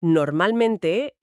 Normalmente,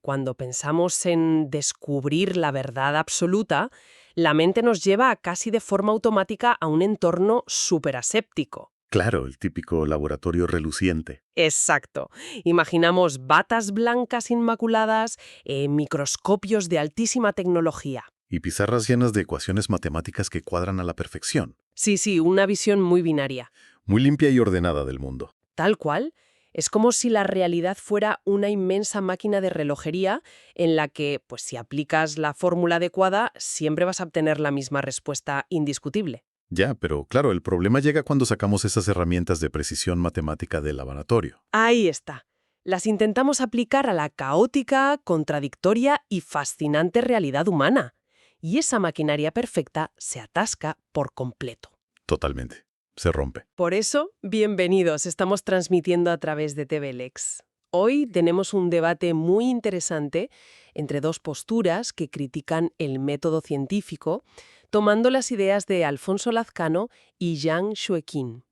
cuando pensamos en descubrir la verdad absoluta, la mente nos lleva casi de forma automática a un entorno superaséptico. Claro, el típico laboratorio reluciente. Exacto. Imaginamos batas blancas inmaculadas, microscopios de altísima tecnología. Y pizarras llenas de ecuaciones matemáticas que cuadran a la perfección. Sí, sí, una visión muy binaria. Muy limpia y ordenada del mundo. Tal cual. Es como si la realidad fuera una inmensa máquina de relojería en la que, pues si aplicas la fórmula adecuada, siempre vas a obtener la misma respuesta indiscutible. Ya, pero claro, el problema llega cuando sacamos esas herramientas de precisión matemática del laboratorio. Ahí está. Las intentamos aplicar a la caótica, contradictoria y fascinante realidad humana. Y esa maquinaria perfecta se atasca por completo. Totalmente. Se rompe. Por eso, bienvenidos, estamos transmitiendo a través de TVLex. Hoy tenemos un debate muy interesante entre dos posturas que critican el método científico, tomando las ideas de Alfonso Lazcano y Yang Xueqin.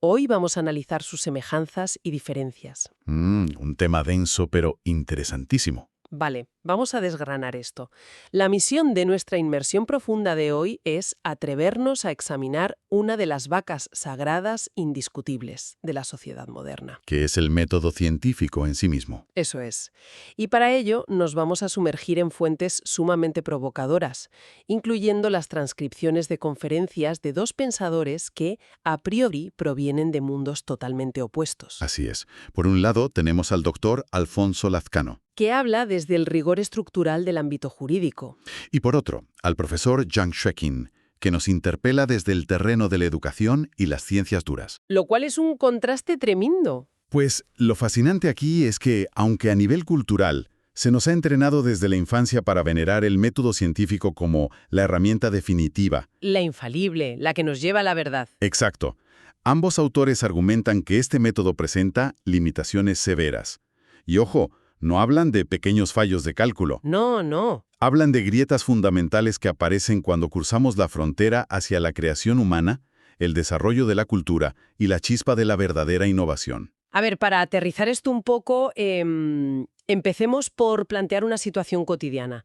Hoy vamos a analizar sus semejanzas y diferencias. Un tema denso pero interesantísimo. Vale, vamos a desgranar esto. La misión de nuestra inmersión profunda de hoy es atrevernos a examinar una de las vacas sagradas indiscutibles de la sociedad moderna. Que es el método científico en sí mismo. Eso es. Y para ello nos vamos a sumergir en fuentes sumamente provocadoras, incluyendo las transcripciones de conferencias de dos pensadores que, a priori, provienen de mundos totalmente opuestos. Así es. Por un lado, tenemos al doctor Alfonso Lazcano. Que habla desde el rigor estructural del ámbito jurídico. Y por otro, al profesor Yang Xueqin, que nos interpela desde el terreno de la educación y las ciencias duras. Lo cual es un contraste tremendo. Pues lo fascinante aquí es que, aunque a nivel cultural, se nos ha entrenado desde la infancia para venerar el método científico como la herramienta definitiva. La infalible, la que nos lleva a la verdad. Exacto. Ambos autores argumentan que este método presenta limitaciones severas. Y ojo, no hablan de pequeños fallos de cálculo. No, no. Hablan de grietas fundamentales que aparecen cuando cruzamos la frontera hacia la creación humana, el desarrollo de la cultura y la chispa de la verdadera innovación. A ver, para aterrizar esto un poco, empecemos por plantear una situación cotidiana.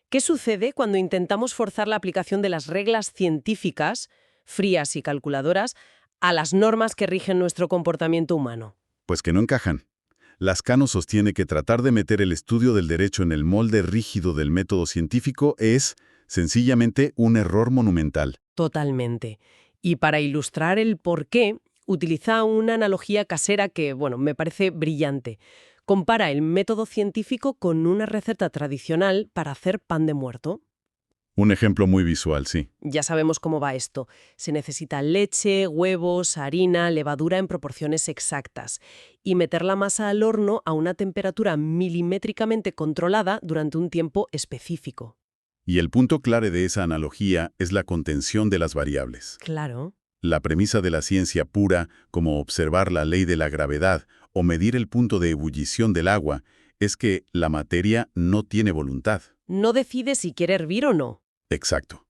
¿Qué sucede cuando intentamos forzar la aplicación de las reglas científicas, frías y calculadoras, a las normas que rigen nuestro comportamiento humano? Pues que no encajan. Lazcano sostiene que tratar de meter el estudio del derecho en el molde rígido del método científico es, sencillamente, un error monumental. Totalmente. Y para ilustrar el porqué, utiliza una analogía casera que, bueno, me parece brillante. Compara el método científico con una receta tradicional para hacer pan de muerto. Un ejemplo muy visual, sí. Ya sabemos cómo va esto. Se necesita leche, huevos, harina, levadura en proporciones exactas y meter la masa al horno a una temperatura milimétricamente controlada durante un tiempo específico. Y el punto clave de esa analogía es la contención de las variables. Claro. La premisa de la ciencia pura, como observar la ley de la gravedad o medir el punto de ebullición del agua, es que la materia no tiene voluntad. No decide si quiere hervir o no. Exacto.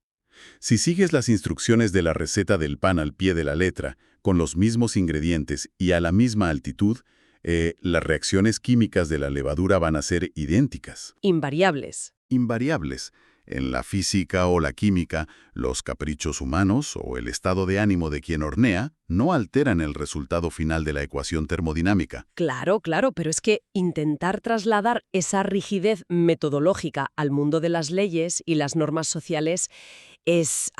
Si sigues las instrucciones de la receta del pan al pie de la letra, con los mismos ingredientes y a la misma altitud, las reacciones químicas de la levadura van a ser idénticas. Invariables. Invariables. En la física o la química, los caprichos humanos o el estado de ánimo de quien hornea no alteran el resultado final de la ecuación termodinámica. Claro, claro, pero es que intentar trasladar esa rigidez metodológica al mundo de las leyes y las normas sociales es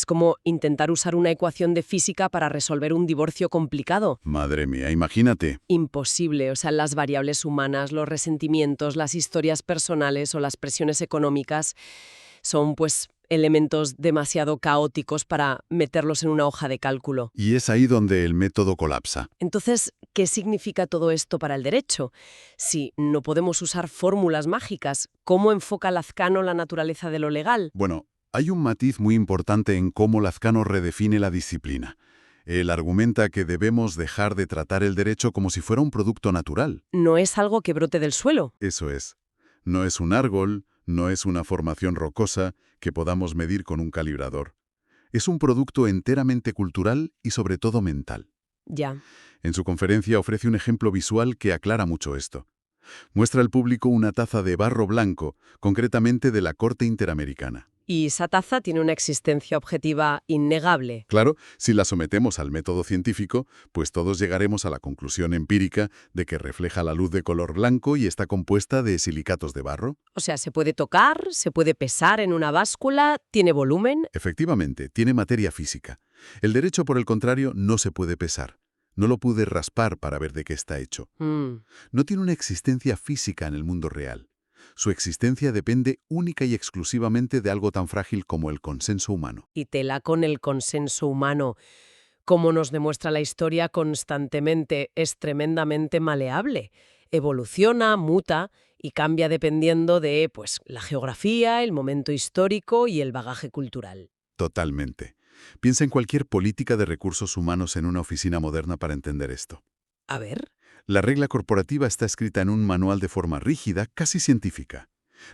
como intentar usar una ecuación de física para resolver un divorcio complicado. Madre mía, imagínate. Imposible, o sea, las variables humanas, los resentimientos, las historias personales o las presiones económicas son, pues, elementos demasiado caóticos para meterlos en una hoja de cálculo. Y es ahí donde el método colapsa. Entonces, ¿qué significa todo esto para el derecho? Si no podemos usar fórmulas mágicas, ¿cómo enfoca Lazcano la naturaleza de lo legal? Bueno, hay un matiz muy importante en cómo Lazcano redefine la disciplina. Él argumenta que debemos dejar de tratar el derecho como si fuera un producto natural. No es algo que brote del suelo. Eso es. No es un árbol, no es una formación rocosa que podamos medir con un calibrador. Es un producto enteramente cultural y sobre todo mental. Ya. En su conferencia ofrece un ejemplo visual que aclara mucho esto. Muestra al público una taza de barro blanco, concretamente de la Corte Interamericana. Y esa taza tiene una existencia objetiva innegable. Claro, si la sometemos al método científico, pues todos llegaremos a la conclusión empírica de que refleja la luz de color blanco y está compuesta de silicatos de barro. O sea, se puede tocar, se puede pesar en una báscula, tiene volumen. Efectivamente, tiene materia física. El derecho, por el contrario, no se puede pesar. No lo pude raspar para ver de qué está hecho. No tiene una existencia física en el mundo real. Su existencia depende única y exclusivamente de algo tan frágil como el consenso humano. Y tela con el consenso humano. Como nos demuestra la historia constantemente, es tremendamente maleable. Evoluciona, muta y cambia dependiendo de, pues, la geografía, el momento histórico y el bagaje cultural. Totalmente. Piensa en cualquier política de recursos humanos en una oficina moderna para entender esto. A ver. La regla corporativa está escrita en un manual de forma rígida, casi científica.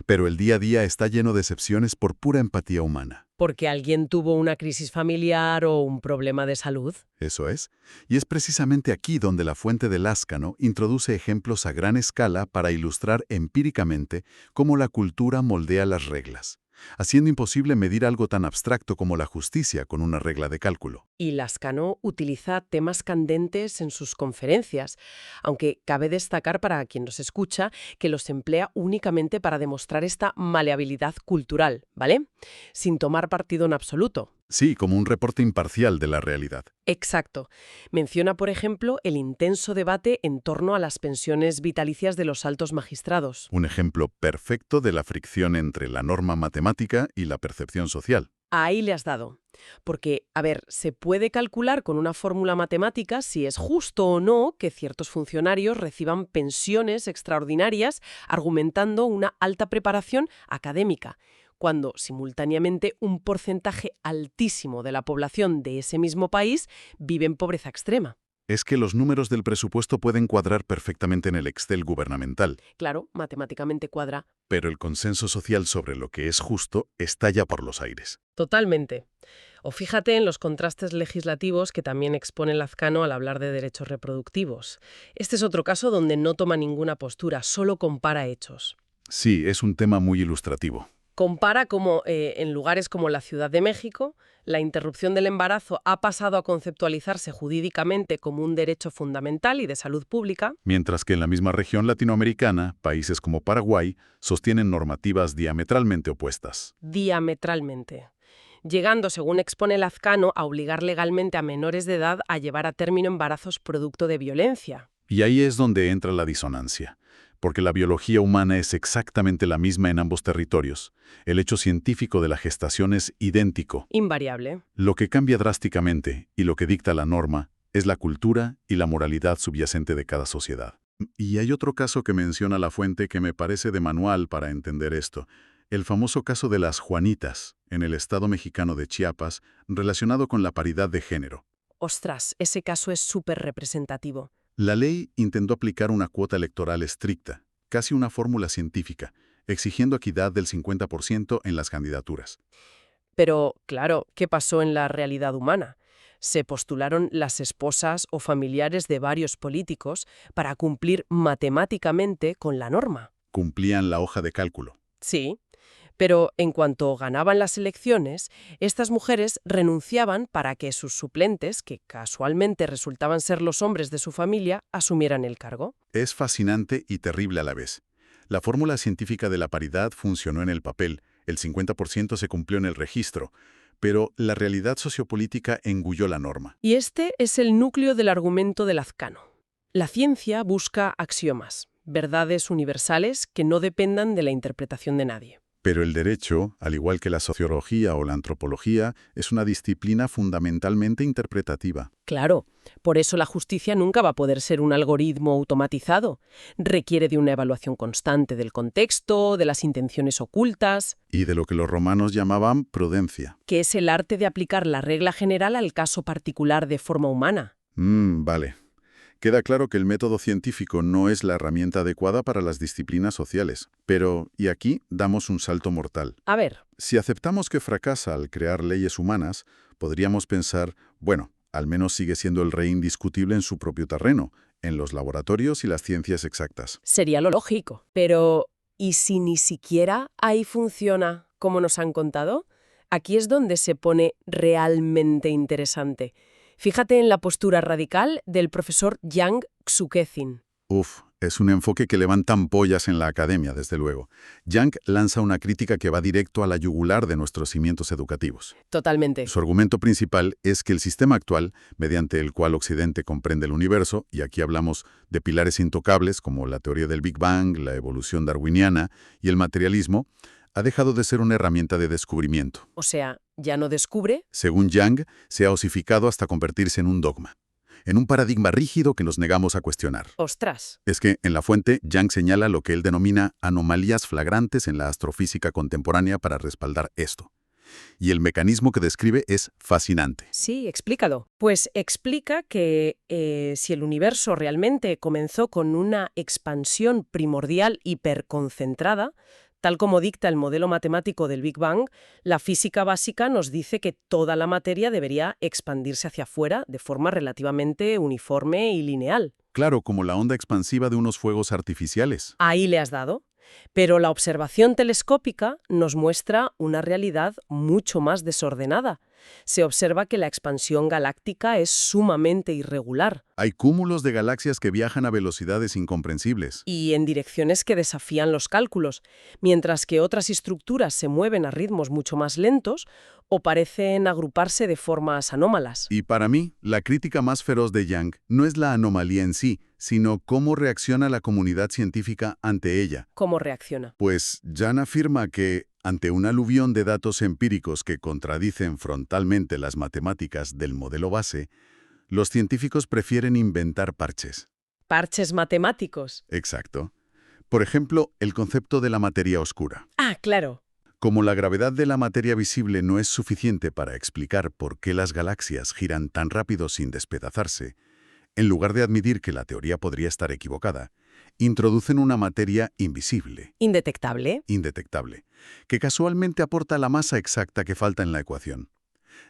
Pero el día a día está lleno de excepciones por pura empatía humana. Porque alguien tuvo una crisis familiar o un problema de salud. Eso es. Y es precisamente aquí donde la fuente de Lázcano introduce ejemplos a gran escala para ilustrar empíricamente cómo la cultura moldea las reglas, haciendo imposible medir algo tan abstracto como la justicia con una regla de cálculo. Y Lázcano utiliza temas candentes en sus conferencias, aunque cabe destacar para quien nos escucha que los emplea únicamente para demostrar esta maleabilidad cultural, ¿vale? Sin tomar partido en absoluto. Sí, como un reporte imparcial de la realidad. Exacto. Menciona, por ejemplo, el intenso debate en torno a las pensiones vitalicias de los altos magistrados. Un ejemplo perfecto de la fricción entre la norma matemática y la percepción social. Ahí le has dado. Porque, a ver, se puede calcular con una fórmula matemática si es justo o no que ciertos funcionarios reciban pensiones extraordinarias argumentando una alta preparación académica, cuando simultáneamente un porcentaje altísimo de la población de ese mismo país vive en pobreza extrema. Es que los números del presupuesto pueden cuadrar perfectamente en el Excel gubernamental. Claro, matemáticamente cuadra. Pero el consenso social sobre lo que es justo estalla por los aires. Totalmente. O fíjate en los contrastes legislativos que también expone Lazcano al hablar de derechos reproductivos. Este es otro caso donde no toma ninguna postura, solo compara hechos. Sí, es un tema muy ilustrativo. Compara cómo en lugares como la Ciudad de México, la interrupción del embarazo ha pasado a conceptualizarse jurídicamente como un derecho fundamental y de salud pública. Mientras que en la misma región latinoamericana, países como Paraguay sostienen normativas diametralmente opuestas. Diametralmente. Llegando, según expone Lazcano, a obligar legalmente a menores de edad a llevar a término embarazos producto de violencia. Y ahí es donde entra la disonancia. Porque la biología humana es exactamente la misma en ambos territorios. El hecho científico de la gestación es idéntico. Invariable. Lo que cambia drásticamente, y lo que dicta la norma, es la cultura y la moralidad subyacente de cada sociedad. Y hay otro caso que menciona la fuente que me parece de manual para entender esto. El famoso caso de las Juanitas, en el estado mexicano de Chiapas, relacionado con la paridad de género. Ostras, ese caso es súper representativo. La ley intentó aplicar una cuota electoral estricta, casi una fórmula científica, exigiendo equidad del 50% en las candidaturas. Pero, claro, ¿qué pasó en la realidad humana? Se postularon las esposas o familiares de varios políticos para cumplir matemáticamente con la norma. Cumplían la hoja de cálculo. Sí, pero en cuanto ganaban las elecciones, estas mujeres renunciaban para que sus suplentes, que casualmente resultaban ser los hombres de su familia, asumieran el cargo. Es fascinante y terrible a la vez. La fórmula científica de la paridad funcionó en el papel, el 50% se cumplió en el registro, pero la realidad sociopolítica engulló la norma. Y este es el núcleo del argumento de Lazcano. La ciencia busca axiomas, verdades universales que no dependan de la interpretación de nadie. Pero el derecho, al igual que la sociología o la antropología, es una disciplina fundamentalmente interpretativa. Claro, por eso la justicia nunca va a poder ser un algoritmo automatizado. Requiere de una evaluación constante del contexto, de las intenciones ocultas. Y de lo que los romanos llamaban prudencia. Que es el arte de aplicar la regla general al caso particular de forma humana. Vale. Queda claro que el método científico no es la herramienta adecuada para las disciplinas sociales. Pero, y aquí damos un salto mortal. A ver. Si aceptamos que fracasa al crear leyes humanas, podríamos pensar, bueno, al menos sigue siendo el rey indiscutible en su propio terreno, en los laboratorios y las ciencias exactas. Sería lo lógico. Pero, ¿y si ni siquiera ahí funciona como nos han contado? Aquí es donde se pone realmente interesante. Fíjate en la postura radical del profesor Yang Xueqin. Uf, es un enfoque que levanta ampollas en la academia, desde luego. Yang lanza una crítica que va directo a la yugular de nuestros cimientos educativos. Totalmente. Su argumento principal es que el sistema actual, mediante el cual Occidente comprende el universo, y aquí hablamos de pilares intocables como la teoría del Big Bang, la evolución darwiniana y el materialismo, ha dejado de ser una herramienta de descubrimiento. O sea, ya no descubre. Según Yang, se ha osificado hasta convertirse en un dogma, en un paradigma rígido que nos negamos a cuestionar. ¡Ostras! Es que, en la fuente, Yang señala lo que él denomina anomalías flagrantes en la astrofísica contemporánea para respaldar esto. Y el mecanismo que describe es fascinante. Sí, explícalo. Pues explica que si el universo realmente comenzó con una expansión primordial hiperconcentrada, tal como dicta el modelo matemático del Big Bang, la física básica nos dice que toda la materia debería expandirse hacia afuera de forma relativamente uniforme y lineal. Claro, como la onda expansiva de unos fuegos artificiales. Ahí le has dado. Pero la observación telescópica nos muestra una realidad mucho más desordenada. Se observa que la expansión galáctica es sumamente irregular. Hay cúmulos de galaxias que viajan a velocidades incomprensibles. Y en direcciones que desafían los cálculos, mientras que otras estructuras se mueven a ritmos mucho más lentos o parecen agruparse de formas anómalas. Y para mí, la crítica más feroz de Yang no es la anomalía en sí, sino cómo reacciona la comunidad científica ante ella. ¿Cómo reacciona? Pues Yang afirma que, ante un aluvión de datos empíricos que contradicen frontalmente las matemáticas del modelo base, los científicos prefieren inventar parches. ¿Parches matemáticos? Exacto. Por ejemplo, el concepto de la materia oscura. Ah, claro. Como la gravedad de la materia visible no es suficiente para explicar por qué las galaxias giran tan rápido sin despedazarse, en lugar de admitir que la teoría podría estar equivocada, introducen una materia invisible, Indetectable. indetectable, que casualmente aporta la masa exacta que falta en la ecuación.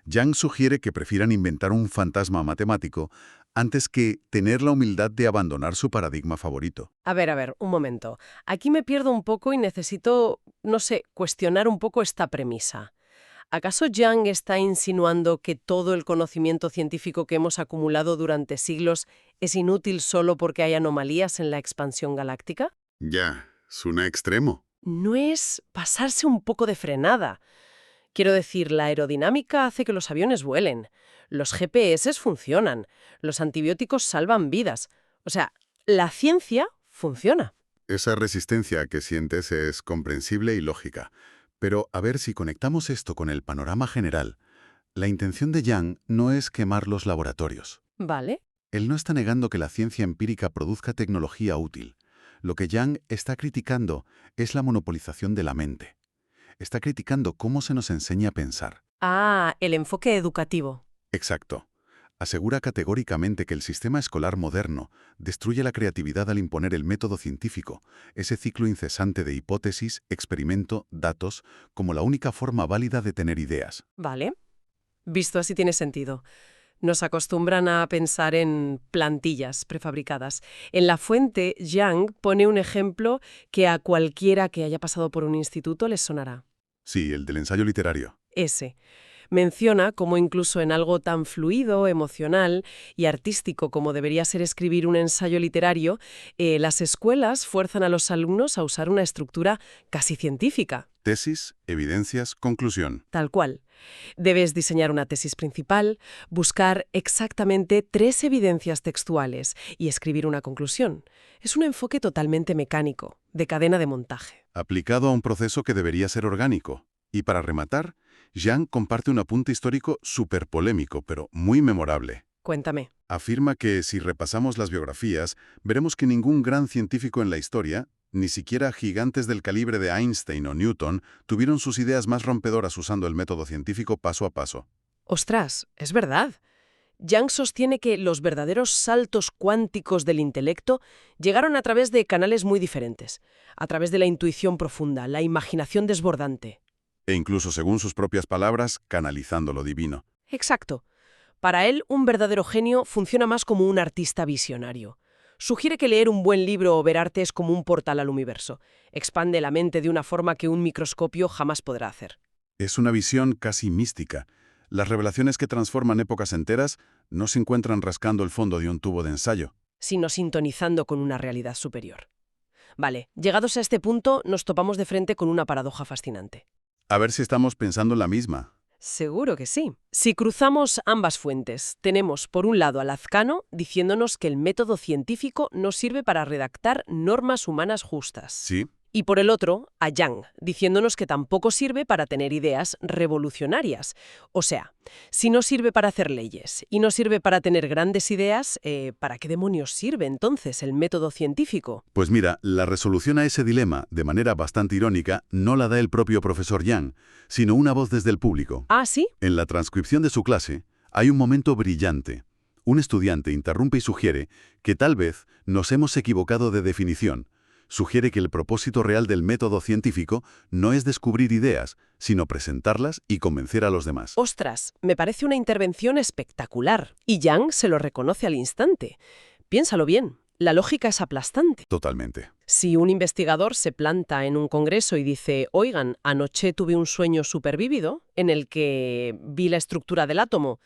Yang sugiere que prefieran inventar un fantasma matemático antes que tener la humildad de abandonar su paradigma favorito. A ver, un momento. Aquí me pierdo un poco y necesito, no sé, cuestionar un poco esta premisa. ¿Acaso Yang está insinuando que todo el conocimiento científico que hemos acumulado durante siglos es inútil solo porque hay anomalías en la expansión galáctica? Ya, suena extremo. ¿No es pasarse un poco de frenada? Quiero decir, la aerodinámica hace que los aviones vuelen, los GPS funcionan, los antibióticos salvan vidas. O sea, la ciencia funciona. Esa resistencia que sientes es comprensible y lógica. Pero a ver si conectamos esto con el panorama general. La intención de Yang no es quemar los laboratorios. ¿Vale? Él no está negando que la ciencia empírica produzca tecnología útil. Lo que Yang está criticando es la monopolización de la mente. Está criticando cómo se nos enseña a pensar. Ah, el enfoque educativo. Exacto. Asegura categóricamente que el sistema escolar moderno destruye la creatividad al imponer el método científico, ese ciclo incesante de hipótesis, experimento, datos, como la única forma válida de tener ideas. ¿Vale? Visto así tiene sentido. Nos acostumbran a pensar en plantillas prefabricadas. En la fuente, Yang pone un ejemplo que a cualquiera que haya pasado por un instituto les sonará. Sí, el del ensayo literario. Ese. Menciona cómo incluso en algo tan fluido, emocional y artístico como debería ser escribir un ensayo literario, las escuelas fuerzan a los alumnos a usar una estructura casi científica. Tesis, evidencias, conclusión. Tal cual. Debes diseñar una tesis principal, buscar exactamente 3 evidencias textuales y escribir una conclusión. Es un enfoque totalmente mecánico, de cadena de montaje. Aplicado a un proceso que debería ser orgánico. Y para rematar, Yang comparte un apunte histórico súper polémico, pero muy memorable. Cuéntame. Afirma que si repasamos las biografías, veremos que ningún gran científico en la historia, ni siquiera gigantes del calibre de Einstein o Newton, tuvieron sus ideas más rompedoras usando el método científico paso a paso. ¡Ostras! Es verdad. Yang sostiene que los verdaderos saltos cuánticos del intelecto llegaron a través de canales muy diferentes, a través de la intuición profunda, la imaginación desbordante. E incluso, según sus propias palabras, canalizando lo divino. Exacto. Para él, un verdadero genio funciona más como un artista visionario. Sugiere que leer un buen libro o ver arte es como un portal al universo. Expande la mente de una forma que un microscopio jamás podrá hacer. Es una visión casi mística. Las revelaciones que transforman épocas enteras no se encuentran rascando el fondo de un tubo de ensayo. Sino sintonizando con una realidad superior. Vale, llegados a este punto, nos topamos de frente con una paradoja fascinante. A ver si estamos pensando en la misma. Seguro que sí. Si cruzamos ambas fuentes, tenemos por un lado a Lazcano diciéndonos que el método científico no sirve para redactar normas humanas justas. Sí, Y por el otro, a Young, diciéndonos que tampoco sirve para tener ideas revolucionarias. O sea, si no sirve para hacer leyes y no sirve para tener grandes ideas, ¿para qué demonios sirve entonces el método científico? pues mira, la resolución a ese dilema, de manera bastante irónica, no la da el propio profesor Yang, sino una voz desde el público. ¿Ah, sí? En la transcripción de su clase, hay un momento brillante. Un estudiante interrumpe y sugiere que tal vez nos hemos equivocado de definición. Sugiere que el propósito real del método científico no es descubrir ideas, sino presentarlas y convencer a los demás. Ostras, me parece una intervención espectacular. Y Young se lo reconoce al instante. Piénsalo bien, la lógica es aplastante. Totalmente. Si un investigador se planta en un congreso y dice, oigan, anoche tuve un sueño supervívido en el que vi la estructura del átomo,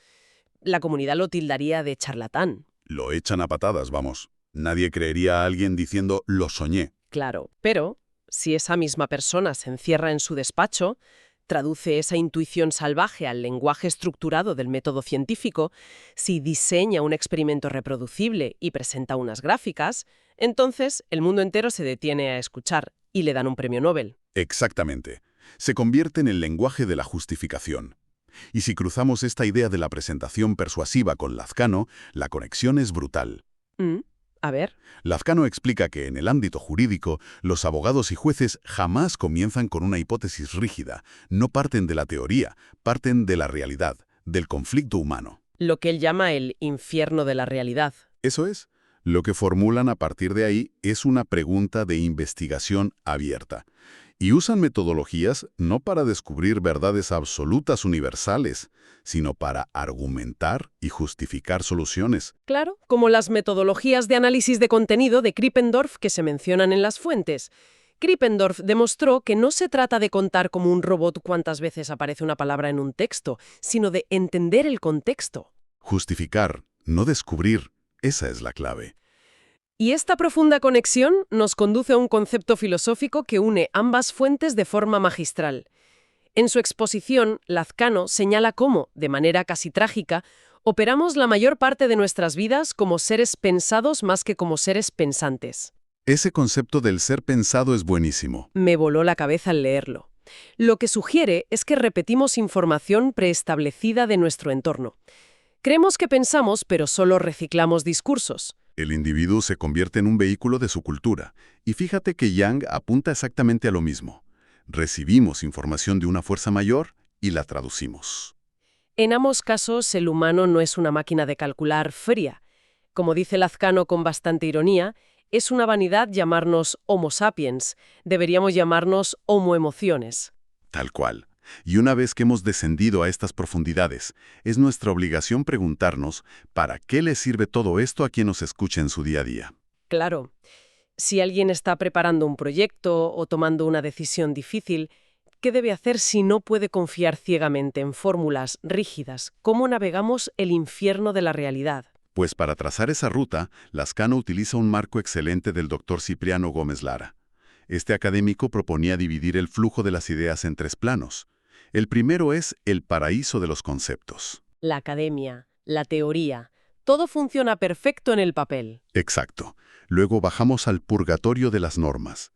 la comunidad lo tildaría de charlatán. Lo echan a patadas, vamos. Nadie creería a alguien diciendo «lo soñé». Claro, pero si esa misma persona se encierra en su despacho, traduce esa intuición salvaje al lenguaje estructurado del método científico, si diseña un experimento reproducible y presenta unas gráficas, entonces el mundo entero se detiene a escuchar y le dan un premio Nobel. Exactamente. Se convierte en el lenguaje de la justificación. Y si cruzamos esta idea de la presentación persuasiva con Lazcano, la conexión es brutal. A ver. Lazcano explica que en el ámbito jurídico, los abogados y jueces jamás comienzan con una hipótesis rígida, no parten de la teoría, parten de la realidad, del conflicto humano. Lo que él llama el infierno de la realidad. Eso es. Lo que formulan a partir de ahí es una pregunta de investigación abierta. Y usan metodologías no para descubrir verdades absolutas universales, sino para argumentar y justificar soluciones. Claro, como las metodologías de análisis de contenido de Krippendorff que se mencionan en las fuentes. Krippendorff demostró que no se trata de contar como un robot cuántas veces aparece una palabra en un texto, sino de entender el contexto. Justificar, no descubrir, esa es la clave. Y esta profunda conexión nos conduce a un concepto filosófico que une ambas fuentes de forma magistral. En su exposición, Lazcano señala cómo, de manera casi trágica, operamos la mayor parte de nuestras vidas como seres pensados más que como seres pensantes. Ese concepto del ser pensado es buenísimo. Me voló la cabeza al leerlo. Lo que sugiere es que repetimos información preestablecida de nuestro entorno. Creemos que pensamos, pero solo reciclamos discursos. El individuo se convierte en un vehículo de su cultura. Y fíjate que Yang apunta exactamente a lo mismo. Recibimos información de una fuerza mayor y la traducimos. En ambos casos, el humano no es una máquina de calcular fría. Como dice Lazcano con bastante ironía, es una vanidad llamarnos Homo sapiens. Deberíamos llamarnos Homo emociones. Tal cual. Y una vez que hemos descendido a estas profundidades, es nuestra obligación preguntarnos ¿para qué le sirve todo esto a quien nos escuche en su día a día? Claro, si alguien está preparando un proyecto o tomando una decisión difícil, ¿qué debe hacer si no puede confiar ciegamente en fórmulas rígidas? ¿Cómo navegamos el infierno de la realidad? Pues para trazar esa ruta, Lazcano utiliza un marco excelente del Dr. Cipriano Gómez Lara. Este académico proponía dividir el flujo de las ideas en 3 planos. El primero es el paraíso de los conceptos. La academia, la teoría, todo funciona perfecto en el papel. Exacto. Luego bajamos al purgatorio de las normas.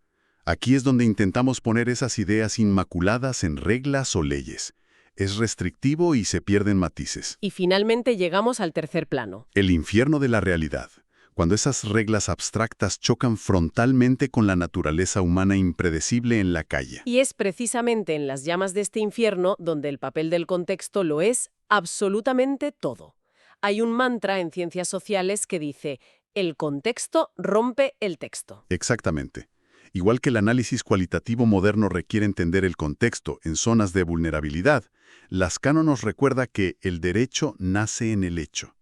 Aquí es donde intentamos poner esas ideas inmaculadas en reglas o leyes. Es restrictivo y se pierden matices. Y finalmente llegamos al tercer plano. El infierno de la realidad. Cuando esas reglas abstractas chocan frontalmente con la naturaleza humana impredecible en la calle. Y es precisamente en las llamas de este infierno donde el papel del contexto lo es absolutamente todo. Hay un mantra en ciencias sociales que dice, el contexto rompe el texto. Exactamente. Igual que el análisis cualitativo moderno requiere entender el contexto en zonas de vulnerabilidad, Lazcano nos recuerda que el derecho nace en el hecho.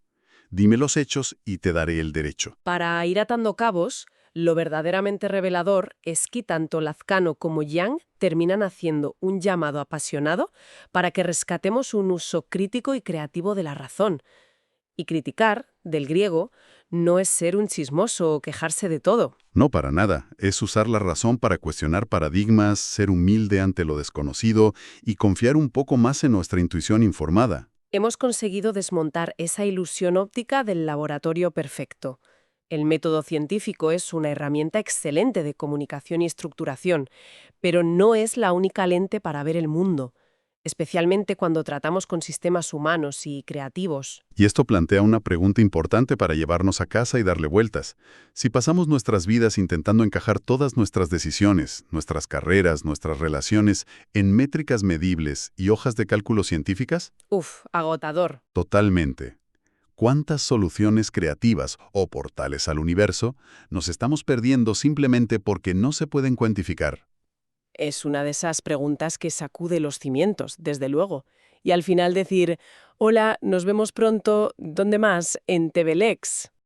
Dime los hechos y te daré el derecho. Para ir atando cabos, lo verdaderamente revelador es que tanto Lazcano como Yang terminan haciendo un llamado apasionado para que rescatemos un uso crítico y creativo de la razón. Y criticar, del griego, no es ser un chismoso o quejarse de todo. No, para nada. Es usar la razón para cuestionar paradigmas, ser humilde ante lo desconocido y confiar un poco más en nuestra intuición informada. Hemos conseguido desmontar esa ilusión óptica del laboratorio perfecto. El método científico es una herramienta excelente de comunicación y estructuración, pero no es la única lente para ver el mundo, especialmente cuando tratamos con sistemas humanos y creativos. Y esto plantea una pregunta importante para llevarnos a casa y darle vueltas. Si pasamos nuestras vidas intentando encajar todas nuestras decisiones, nuestras carreras, nuestras relaciones, en métricas medibles y hojas de cálculo científicas, Uf, agotador. totalmente. ¿Cuántas soluciones creativas o portales al universo nos estamos perdiendo simplemente porque no se pueden cuantificar? Es una de esas preguntas que sacude los cimientos, desde luego. Y al final decir, hola, nos vemos pronto, ¿dónde más? En TVLex.